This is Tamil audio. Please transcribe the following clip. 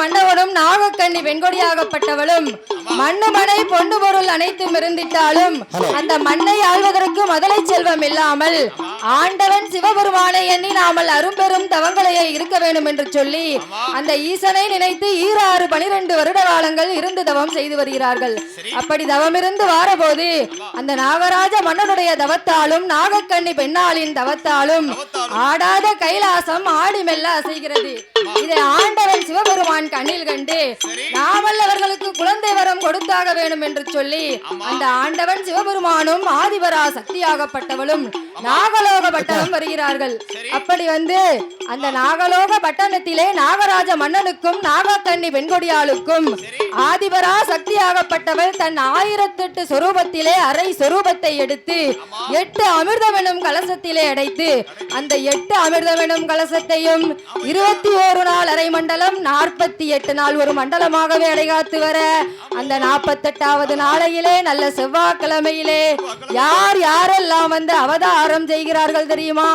மன்னவனும் நாகக்கண்ணி வெண்கொடியாகப்பட்டவளும் மண்ணுமனை பொண்டு பொருள் அனைத்தும் இருந்திட்டாலும் அந்த மண்ணை ஆள்வதற்கு முதலை செல்வம் இல்லாமல் ஆண்டவன் சிவபெருமானை எண்ணி நாமல் அரும்பெரும் தவங்களையே இருக்க வேண்டும் என்று சொல்லி அந்த ஈசனை நினைத்து 12 வருட காலங்கள் இருந்து தவம் செய்து வருகிறார்கள். அப்படி தவம் இருந்து வாரபோது அந்த நாகராஜ மன்னனுடைய தவத்தாலும் நாகக்கண்ணி பெண்ணாளின் தவத்தாலும் ஆடாத கைலாசம் ஆடி மெல்ல அசைகிறது. இதை ஆண்டவன் சிவபெருமான் கண்ணில் கண்டு நாமல் அவர்களுக்கு குழந்தை வரம் கொடுத்தாக வேண்டும் என்று சொல்லி அந்த ஆண்டவன் சிவபெருமானும் ஆதிபரா சக்தியாகப்பட்டவளும் நாகலோக பட்டணம் வருகிறார்கள். அப்படி வந்து அந்த நாகலோக பட்டணத்திலே நாகராஜ மன்னனுக்கும் நாகக்கண்ணி வெண்கொடியாளுக்கும் ஆதிபரா சக்தியாகப்பட்டவள் தன் 1008 சொரூபத்திலே அரை சொரூபத்தை எடுத்து 8 அமிர்தம் எனும் கலசத்திலே அடைத்து அந்த 8 அமிர்தம் எனும் கலசத்தையும் 21 நாள் அரை மண்டலம் 48 நாள் ஒரு மண்டலமாகவே அடைகாத்து வர அந்த 48வது நாளையிலே நல்ல செவ்வாய்க்கிழமையிலே யார் யாரெல்லாம் வந்து அவதாரம் செய்கிறார்கள் தெரியுமா?